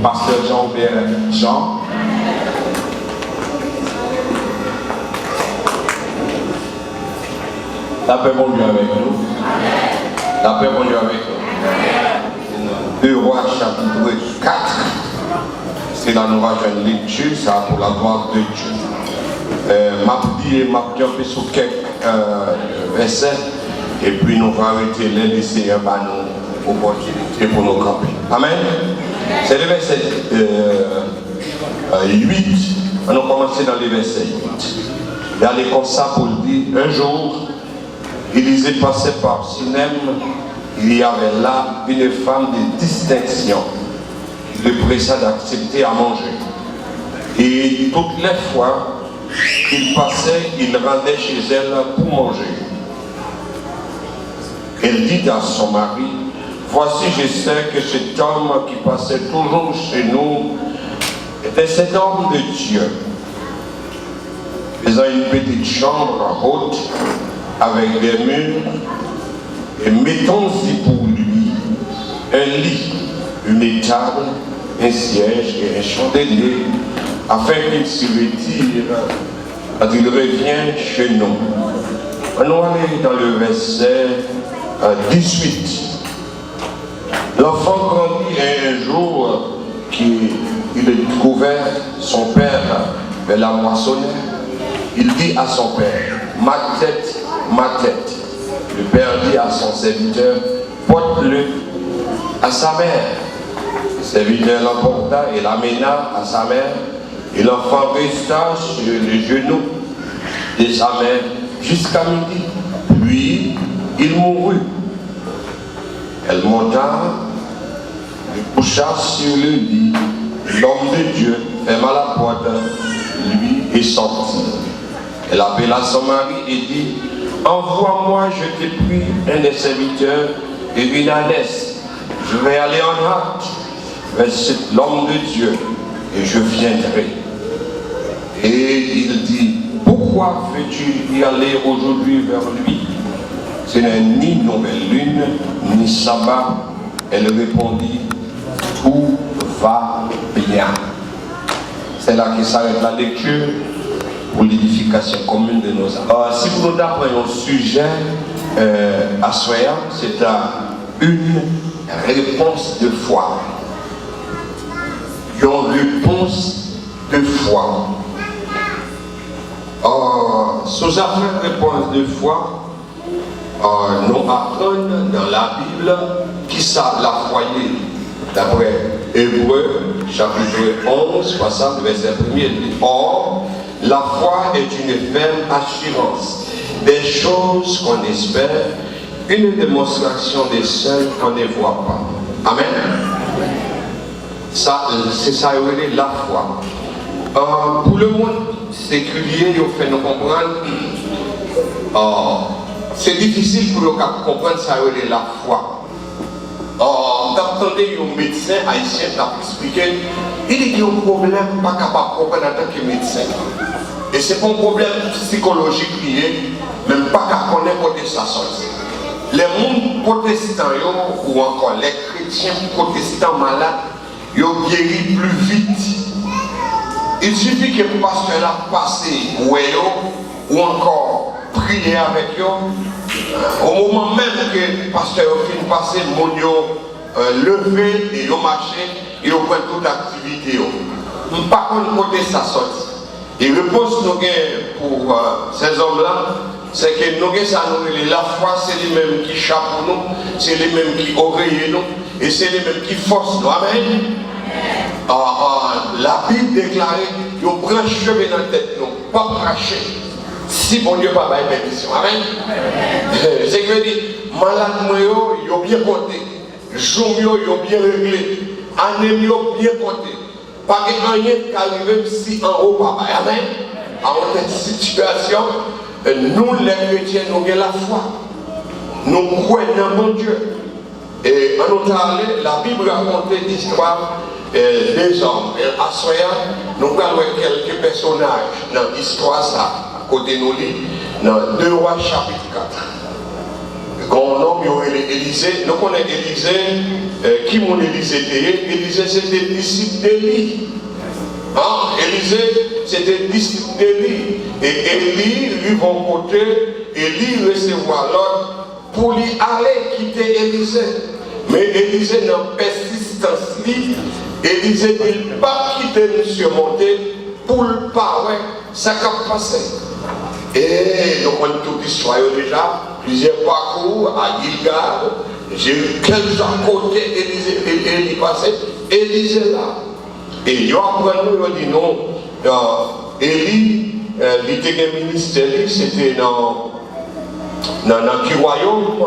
pasteur Jean. La paix mon Dieu avec nous. La paix mon Dieu avec nous. 2 Rois chapitre 4. C'est là nous avons une lecture, ça pour la gloire de Dieu. M'a dit et m'a campé sur quelques versets. Et puis nous allons arrêter les laisser nous opportunité pour nous camper. Amen. C'est le verset 8. On a commencé dans le verset 8. Il y a les comme ça pour dire un jour. Élisée passait par Sinem, il y avait là une femme de distinction. Il le pressa d'accepter à manger. Et toutes les fois qu'il passait, il rendait chez elle pour manger. Elle dit à son mari, voici je sais que cet homme qui passait toujours chez nous était cet homme de Dieu. Faisant une petite chambre haute, avec des murs, et mettons-y pour lui un lit, une table, un siège et un chandelier, afin qu'il se retire quand il revient chez nous. On va aller dans le verset 18. L'enfant grandit et un jour qu'il a découvert son père vers la moissonneuse. Il dit à son père, ma tête. Le père dit à son serviteur, porte-le à sa mère. Le serviteur l'emporta et l'amena à sa mère. Et l'enfant resta sur les genoux de sa mère jusqu'à midi. Puis il mourut. Elle monta, le coucha sur le lit. L'homme de Dieu ferma la porte, lui est sorti. Elle appela son mari et dit, envoie-moi, je te prie, un des serviteurs et une ânesse. Je vais aller en hâte vers l'homme de Dieu et je viendrai. Et il dit, pourquoi veux-tu y aller aujourd'hui vers lui? Ce n'est ni nouvelle lune, ni sabbat. Elle répondit, tout va bien. C'est là que s'arrête la lecture pour l'édification commune de nos âmes. Si vous nous apprenez un sujet à soyez, c'est une réponse de foi. Une réponse de foi. Sous affaires réponse de foi, nous apprenons dans la Bible qui ça la foi d'après Hébreux chapitre 11, passage verset 1er. Or, la foi est une ferme assurance des choses qu'on espère, une démonstration des celles qu'on ne voit pas. Amen. Ça, c'est ça, la foi. Pour le monde séculier, il fait nous comprendre. C'est difficile pour nous comprendre ça, la foi. D'entendez un médecin haïtien qui a expliqué, il dit qu'il y a un problème pas capable de comprendre en tant que médecin. Et c'est pas un problème psychologique lié, même pas qu'à connaître côté ça sorti. Les mondes protestants ou encore les chrétiens protestants malades, ils guéri plus vite. Il suffit que le pasteur là passe ou encore prier avec eux. Au moment même que le pasteur finit passer, mon levé et marché et on prend toute activité. Par contre, côté ça sorti. Et réponse nous pour ces hommes-là, c'est que nous la foi, c'est les mêmes qui chapeau nous, c'est les mêmes qui oreillent nous, et c'est les mêmes qui forcent nous. Amen. La Bible déclare, ils prennent cheveux dans la tête, non, pas cracher. Si bon Dieu pas de permission. Amen. C'est que je dis, malade, ils ont bien compté, jour, ils ont bien réglé, année, ils ont bien compté. Pas que rien qui arrive si en haut, papa. Amen. En cette situation, nous les chrétiens, nous avons la foi. Nous croyons dans mon Dieu. Et en nous parlant, la Bible raconte l'histoire des hommes. Et à Soya, nous parlons quelques personnages dans l'histoire, ça, à côté de nous, dans 2 Rois chapitre 4. Quand homme, il y a Élisée, nous connaissons Élisée, qui mon Élisée était? Élisée, c'était disciple d'Élie. Hein? Élisée, c'était disciple d'Élie. Et Élie, lui, vont côté, Élie recevoir l'ordre pour lui aller quitter Élisée. Mais Élisée, dans persistance, Élisée ne peut pas quitter M. Monté pour le parler. Ça a passé. Et nous connaissons toute l'histoire déjà, plusieurs parcours à Gilgal. J'ai eu quelques côtés Élisée passé, Élisée là. Et il y a après nous, il dit non, Élie, il était un ministère, c'était dans le royaume,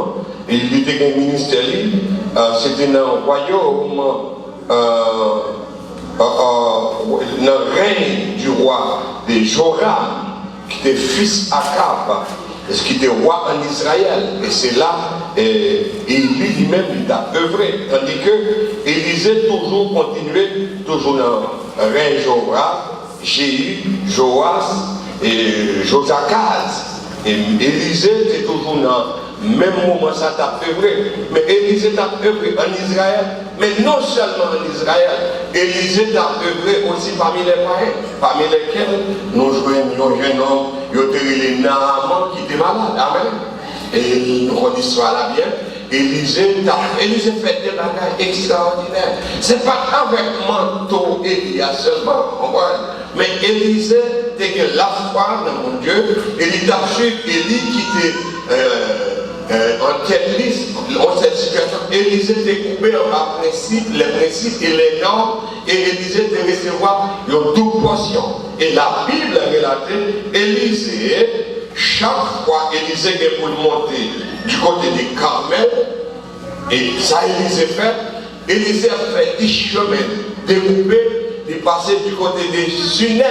et il était un ministère, c'était dans le royaume, dans le règne du roi de Joram, qui était fils Akab, qui était roi en Israël. Et c'est là, lui-même, il a œuvré. Tandis que Élisée toujours continuait, toujours dans le règne Joram, Jéhu, Joas et Josakaz. Et Élisée était toujours dans le même moment, ça t'a œuvré. Mais Élisée t'a œuvré en Israël, mais non seulement en Israël, Élisée t'a œuvré aussi parmi les païens, parmi lesquels nous jouons un jeune homme, il y a Naaman qui était malade. Amen. Et nous connaissons l'histoire là bien. Élisée fait des bagages extraordinaires. Ce n'est pas avec manteau Élia seulement, mais Élisée était la foi dans mon Dieu. Et il a su Élie qui était en tête liste, dans cette situation. Élisée était coupé en bas les principes et les normes, et Élisée était recevoir une double portion. Et la Bible a relaté Élisée. Chaque fois Élisée est pour monter du côté du Carmel, et ça Élisée fait, Élisée a fait 10 chemins découpés, de passer du côté des Sunem.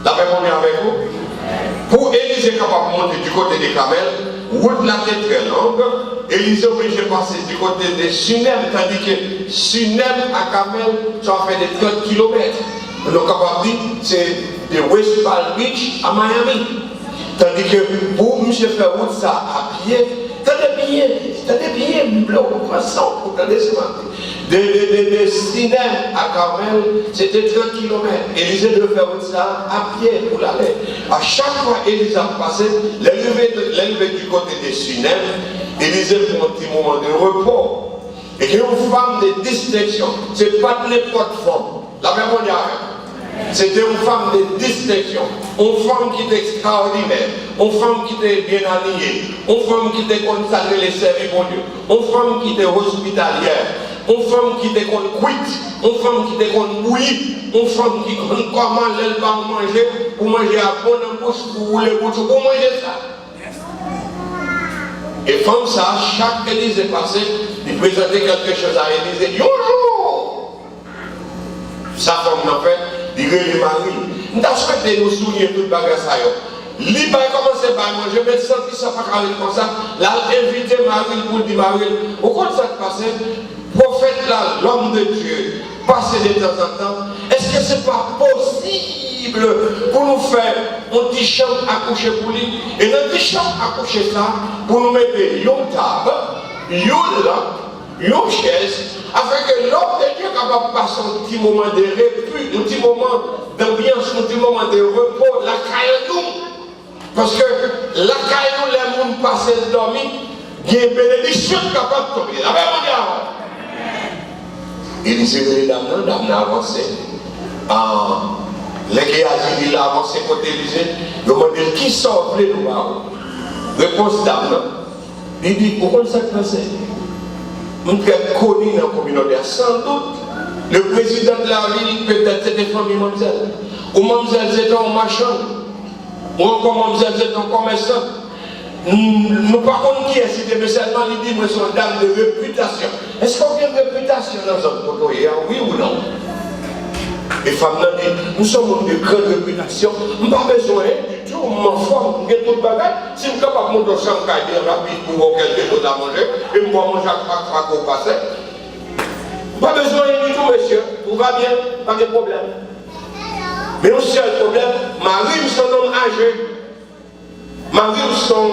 La réponse est avec vous. Pour Élisée capable de monter du côté des Carmel, route la tête très longue, Élisée est obligé de passer du côté des Sunem, tandis que Sunem à Carmel, ça fait des 30 km. Donc, capable de dire, c'est de West Palm Beach à Miami. Tandis que pour M. faire route ça à pied, t'as des billets, de Sinem à Carmel, c'était 30 km. Élisée devait faire route ça à pied pour l'aller. À chaque fois Élisée passait, l'élevé du côté de Sinem, Élisée pour un petit moment de repos. Et il y a une femme de distinction, c'est pas n'importe femme. La même manière. C'était une femme de distinction, une femme qui était extraordinaire, une femme qui était bien alignée, une femme qui était consacrée les services pour Dieu, une femme qui était hospitalière, une femme qui était qu'on quitte, une femme qui était qu'on bouillie, une femme qui connaît comment elle va manger, pour manger à bon en bouche, pour rouler bouche, pour manger ça. Et femme ça, chaque Élisée passé, il présentait quelque chose à Élisée. Bonjour! Sa femme n'a fait. Il les maris. Nous avons souhaité nous souvenir de tout le bagage. Il a commencé par manger, mais senti ça pas comme ça. Là, invité Marie pour dire Marie, au quoi ça se passait? Prophète là, l'homme de Dieu, passer de temps en temps. Est-ce que ce n'est pas possible pour nous faire un petit champ à coucher pour lui? Et dans le petit champ à coucher ça, pour nous mettre une table, une lampe, une chaise, afin que l'homme de Dieu capable de passer un petit moment de répit, un petit moment d'ambiance, un petit moment de repos, la caille nous. Parce que la caille nous, les gens passent à dormir, il y a une bénédiction capable de tomber. La même manière. Élisée, les dames ont avancé. Les qui ont dit, avancé côté Élisée, ils ont demandé qui sort de nous. Réponse dame, il dit, pourquoi ça se passe? Nous sommes connus dans la communauté. Sans doute, le président de la ville, peut-être c'était famille Mamzelle. Ou Mamzelle c'était un marchand. Ou encore Mamzelle c'était un commerçant. Nous ne pas qui est cité, mais seulement il dit que c'est une dame de réputation. Est-ce qu'on a une réputation dans notre côté? Oui ou non? Les femmes l'ont dit, nous sommes de grande réputation. Nous n'avons pas besoin du tout, mon forme, de tout le bagage. Si nous sommes capables de monter au champ bien rapide pour avoir quelque chose à manger, et nous allons manger à chaque fois qu'on passe. Pas besoin du tout, monsieur. Tout va bien, pas de problème. Mais le seul problème, Marie, son homme âgé, Marie, son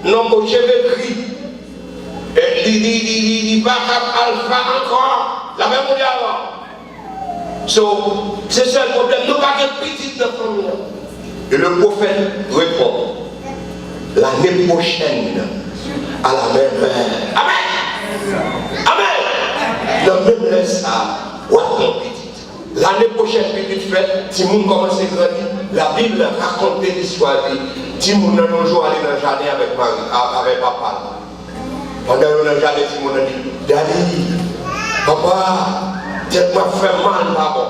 non, au cheveu gris. Il va alpha encore. La même chose avant. So, c'est ça le problème. Nous pas de petite dans la famille. Et le prophète répond l'année prochaine à la même heure. Amen. Amen. Le même laisse ça. L'année prochaine, petite fête, si vous commencez à grandir, la Bible raconte l'histoire. Si vous n'avez pas joué aller dans le jardin avec papa. Pendant que le jardin, si vous avez dit, Daddy, papa, tu m'as fait mal, papa.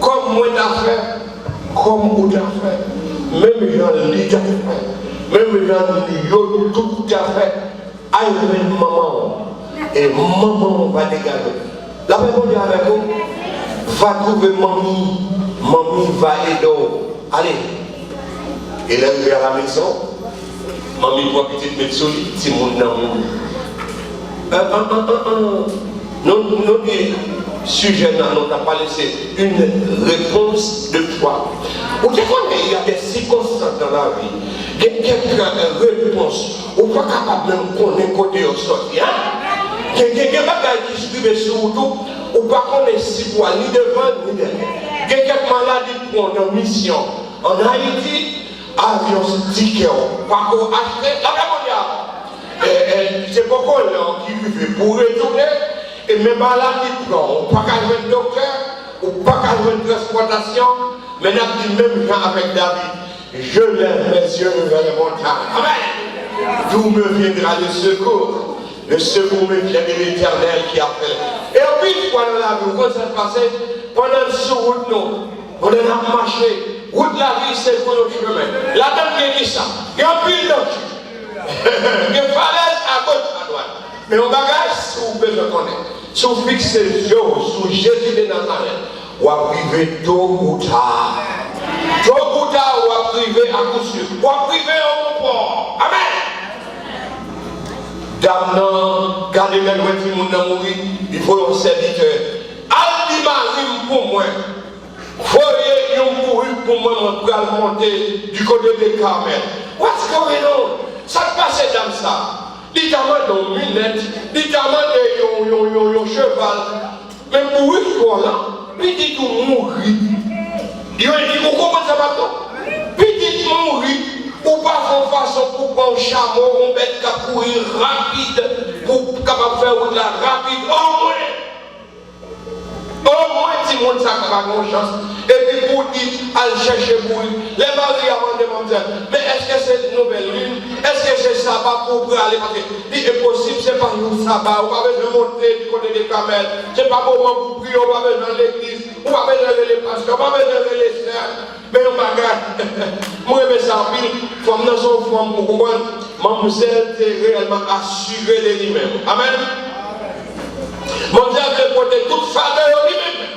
Comme moi t'as fait, comme vous t'as fait, même gens l'y t'as fait, même gens l'y tout t'as fait, aïe, maman, et maman va dégager. La même chose avec vous, va trouver mamie, mamie va aider. Allez, et là, il est à la maison, mamie doit petite mettre solide, si mon nom. Non, sujet, on n'a pas laissé une réponse de foi. Vous savez, il y a des circonstances dans la vie, il y a quelques réponses, on n'est pas capable même de connaître côté au sorti. Il y a des bagages qui se trouvent sur tout, on ne peut pas connaître si quoi, ni devant, ni derrière. Il y a quelques maladies qui ont une mission. En Haïti, avion, ticket, pas qu'on achète, la même c'est pourquoi qui vivent pour retourner. Et même malades qui prennent, on ne peut pas jouer le docteur, on ne peut pas jouer une transportation, mais on a dit même gens avec David, je lève mes yeux vers les montagnes. Amen. D'où me viendra le secours? Le secours me vient de l'Éternel qui a fait. Et puis, pendant la vie, quand ça se passait, pendant ce route, nous, on a marché, route la vie, c'est pour le chemin. La dame qui dit ça, il y a un pile d'eau. Il y a une falaise à gauche, à droite. Mais on bagage, si vous besoin de connaître, si vous fixez les yeux sur Jésus de Nazareth, vous arrivez tôt ou tard. Tôt ou tard, vous arrivez à coup sûr. Vous arrivez au bon port. Amen. Dame, non, gardez les lois qui m'ont mourir, il faut un serviteur. Al-Dimarim pour moi. Voyez, ils mourir pour moi, pour aller monter du côté des Carmel. What's going on? Ça se passe dans ça. Il demande une minette, il demande un cheval. Mais pour une fois là, il dit qu'il mourir. Il dit qu'on commence à battre. Il dit qu'il mourir. Ou pas faire façon pour prendre un chameau, on bête qui courir rapide, pour capable faire route là rapide. Au moins, si mon sac n'a pas de chance. Et puis pour dire, aller chercher pour lui. Les maris avant de me dire, mais est-ce que c'est une nouvelle lune? Est-ce que c'est sabbat pour aller? Parce que c'est impossible, c'est pas un sabbat. On va besoin de monter du côté des camels. C'est pas moment pour prier, on va besoin de l'église. On va besoin de les pasteurs, on va besoin de les sœurs. Mais on va gagner. Moi, je me sens bien. Comme dans son femme, pour comprendre, mademoiselle est réellement assurée de lui-même. Amen. Mon Dieu veut porter toute faveur au lui-même.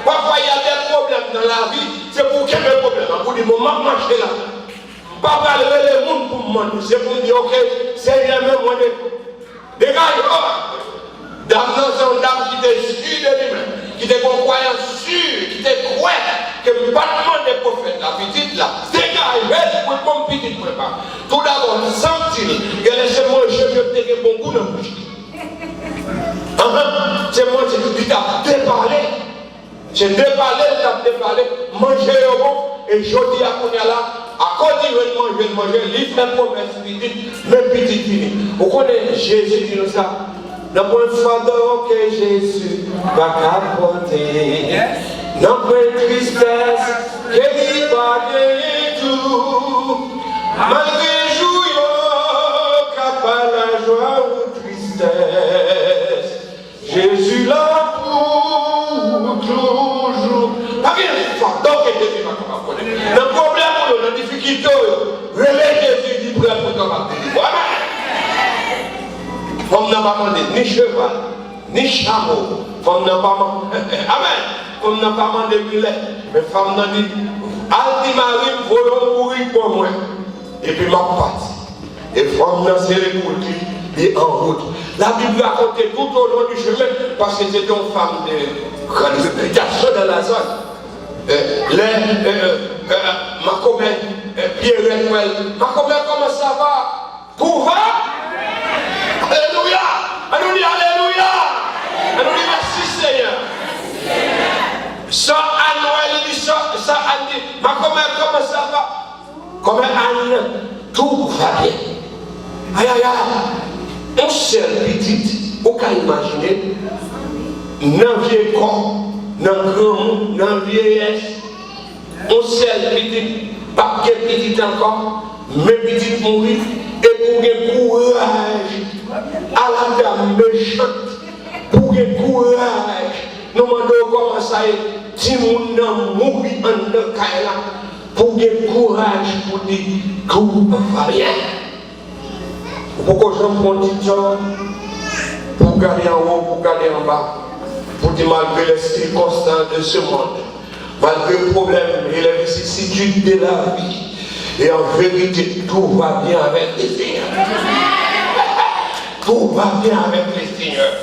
Parfois il y a des problèmes dans la vie, c'est pour qu'il y ait des problèmes. Pour dire, mon maman marche là. Pas parler les gens pour me demander, c'est pour me dire, ok, c'est rien même moi. Dégage, dame dans un dame qui était sûr de lui-même, qui était croyant sûr, qui était croyant que le battement des prophètes, la petite là, dégage, pour mon petit prépa. Tout d'abord, sent-il que laissez-moi je te bon goût dans la bouche. C'est moi qui t'ai déparlé. J'ai déparlé, manger au bon, et je dis à Kounia à cause de manger, il fait promesse, même petite fille. Vous connaissez Jésus qui nous ça? Dans mon fardeau que Jésus va capoter, dans mon tristesse, que il va gagner tout. Malgré jour, capable la joie ou tristesse, Jésus là pour toujours. Pas bien, donc Jésus va capable. Le problème, la difficulté, relais Jésus dit prêt pour capable. Voilà. On n'a pas demandé ni cheval, ni chameau. On n'a pas demandé. Amen. On n'a pas demandé mulet. Mais on a dit, Al-Dimarim, voulons mourir pour moi. Et puis ma patte. Et on a serré pour lui. Et en route. La Bible racontait tout au long du chemin parce que c'était une femme de réputation dans la zone. Ma commune, Pierre Noël, comment ça va? Tout va? Alléluia! Alléluia! Alléluia! Alléluia! Merci Seigneur! Ça, Noël dit ça, Anne dit, comment ça va? Comment Anne, tout va bien. Aïe aïe aïe! Un seul petit, aucun imaginer, dans vieux corps, dans grand monde, dans vieillesse, un seul petit, pas de petit encore, mais petit mourir, et pour un courage à la dame méchante, pour un courage, nous demandons comment ça est, si nous n'avons mouru en deux cas, pour un courage pour dire que vous ne va rien. Pourquoi je prends un petit temps pour garder en haut, pour garder en bas, pour dire malgré les circonstances de ce monde, malgré les problèmes et les vicissitudes de la vie, et en vérité, tout va bien avec les Seigneurs. Tout va bien avec les Seigneurs.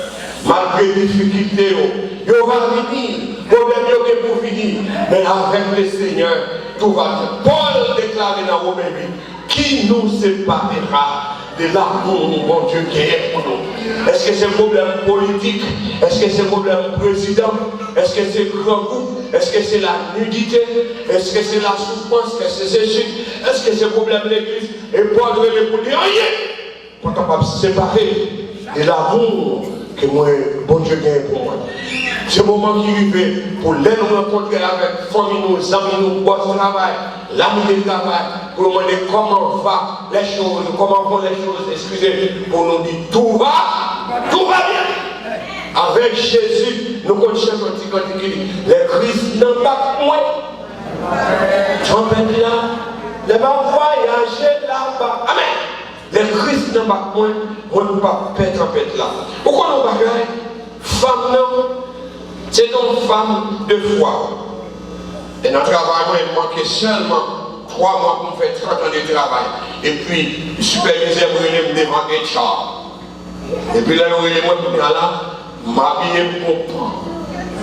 Malgré les difficultés, il va venir, problème pour finir, mais avec les Seigneurs, tout va bien. Paul déclare dans Romains 8, qui nous séparera de l'amour, mon Dieu, qui est pour nous? Est-ce que c'est un problème politique? Est-ce que c'est un problème président? Est-ce que c'est le grand groupe? Est-ce que c'est la nudité? Est-ce que c'est la souffrance? Est-ce que c'est ceci? Est-ce que c'est le problème de l'église? Et Paul veut pour dire rien pour capable de se séparer de l'amour que moi, bon Dieu, gagne pour moi. C'est le moment qui arrive pour les nous rencontrer avec famille, nos amis, nos boss au travail, l'amour du travail, pour nous demander comment vont les choses, excusez, pour nous dire tout va bien. Avec Jésus, nous connaissons un petit côté qui dit, les Christ n'ont pas moins. Trompette là, les gens voyager là-bas. Amen. Les Christ n'ont pas moins, on ne peut pas faire trompette là. Pourquoi nous ne pas femme non? C'est une femme de foi. Et notre travail, il manquait seulement 3 mois pour faire 30 ans de travail. Et puis, le superviseur me devant un char. Et puis là, il me dit, là, m'habiller pour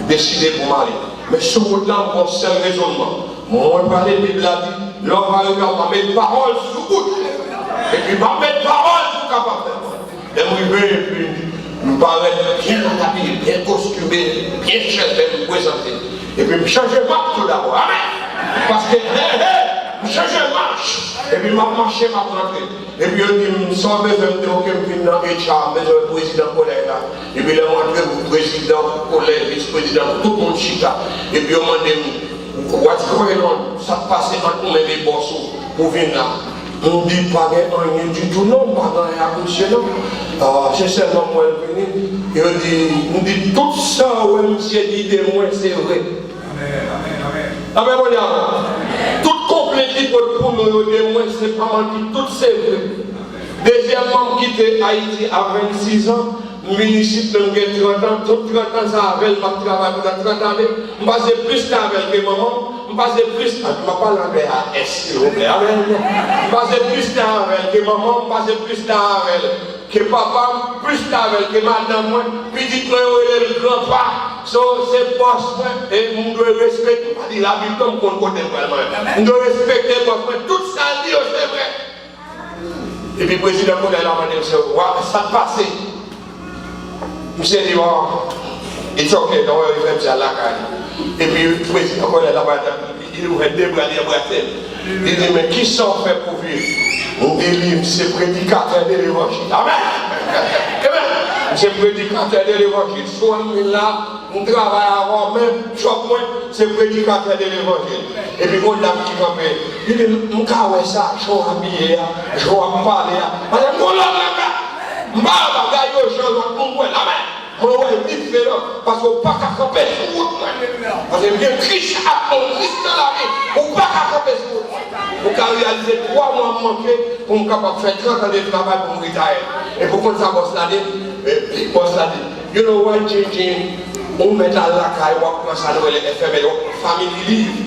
décider pour m'aller. Mais ce route-là, pour un seul raisonnement. Moi, je parlais de la vie, l'homme va mettre parole sous route. Et puis, va mettre parole pour capable de faire. Et puis, nous paraît bien habillé, bien costumé, bien cher de nous présenter. Et puis, je change de marche tout d'abord. Amen. Parce que, je change de marche. Et puis, je marche, je rentre. Et puis, je dis, sans besoin de aucun dans HR, mais le président collègue là. Et puis, je montre le président, collègue, vice-président, tout le monde chita. Et puis, je demande, what's going on? Ça passe entre nous et les boss pour venir là. On ne dit pas rien du tout, non, pas rien à monsieur, non. C'est seulement moi venir. Et on dit tout ça, ouais, monsieur dit de moi, c'est vrai. Amen, amen, amen. Toute complétude pour nous, de moi, c'est pas menti, tout c'est vrai. Deuxièmement, quitter Haïti à 26 ans, municipal de 30 ans, tout 30 ans, ça avait le travail pendant 30 années. Je passe plus avec mes mamans. Je passe plus, je ne parle pas l'anglais à S, s'il vous plaît. Je passe plus avec mes mamans, je passe plus avec que papa, plus avec que madame, petit frère, le grand-père, c'est boss, et on doit respecter, on dit la Bible comme qu'on connaît vraiment. On doit respecter boss, tout ça dit, c'est vrai. Et puis le président Moulin l'a dit, ça passe. Monsieur dit, it's okay, don't worry, je vais à la caille. Et puis le président Moulin l'a dit, il ouvre deux bras, il dit, mais qui sont faits pour vivre? On délivre, c'est prédicateur de l'évangile. Amen. Amen. C'est prédicateur de l'évangile. Soit là, on travaille avant même, soit moins, c'est prédicateur de l'évangile. Et puis, on a qui va faire. Il dit, on a ça, je vais habiller, je vais parler. Madame, on l'a là, je vais bagailler aux gens, on va Amen. On va être différent parce qu'on ne peut pas camper sur route. Parce que bien Christ a un Christ dans la vie. On ne peut pas camper sur route. On peut réaliser 3 mois manqués pour nous capable faire 30 ans de travail pour nous retirer. Et pour qu'on ça bosse la dit, you know what, changing, on met à la caille, on commence à nous les FML, famille livre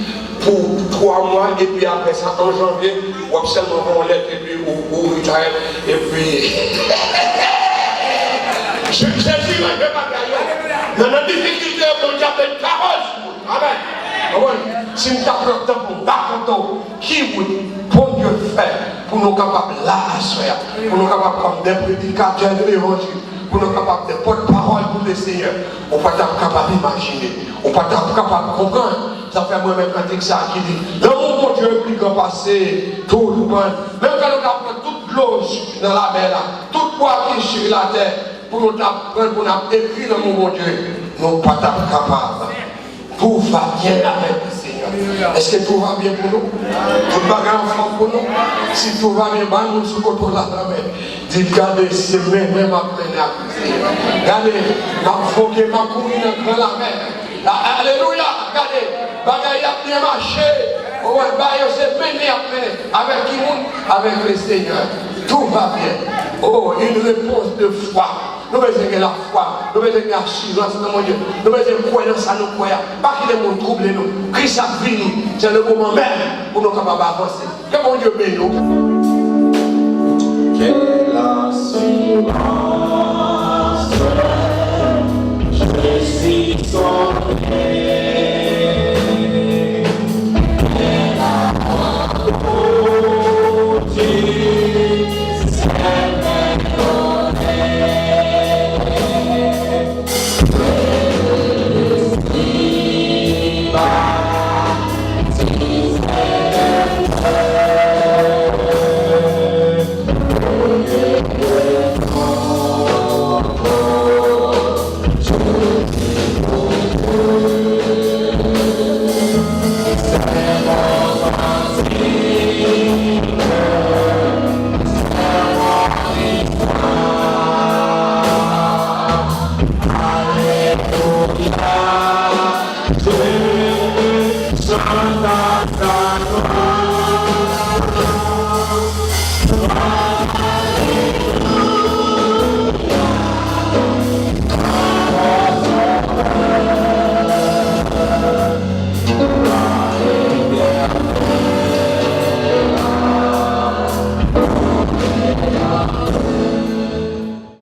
pour 3 mois et puis après ça en janvier, on seulement on lettre et puis on retire et puis. Je ne sais pas gagner. Dans la difficulté, on dit avec parole. Amen. Si nous t'apprêtons pour battre, qui vous, bon Dieu, faire pour nous capables là à faire, pour nous capables comme des prédicateurs de l'évangile, pour nous capables de porte-parole pour le Seigneur. On ne peut pas capable d'imaginer, on ne peut pas capable de comprendre. Ça fait moi-même quand ça qui dit, dans mon Dieu, plus grand passé, tout le monde, même quand nous avons toute l'eau dans la mer, toute poids qui est sur la terre, pour nous apprendre, pour nous écrire dans mon Dieu, nous ne sommes pas capables. Tout va bien avec le Seigneur. Est-ce que tout va bien pour nous? Tout va bien pour nous? Si tout va bien, nous sommes sur le la mer. Dites, regardez, c'est même après la Seigneur. Regardez, ma fogue, ma couille dans la mer. Alléluia, regardez, bagaille a bien marché. Ouais, bagaille c'est mené avec qui monde? Avec le Seigneur. Tout va bien. Oh, une réponse de foi. Nous avons besoin de la foi, nous avons besoin de l'assurance dans mon Dieu, nous avons besoin de croyance à nos croyants. Pas que les gens troublent nous. Christ a vu nous. C'est le moment même pour nous capables d'avancer. Que mon Dieu bénisse nous. Quelle assurance, je suis sauvé. Alléluia.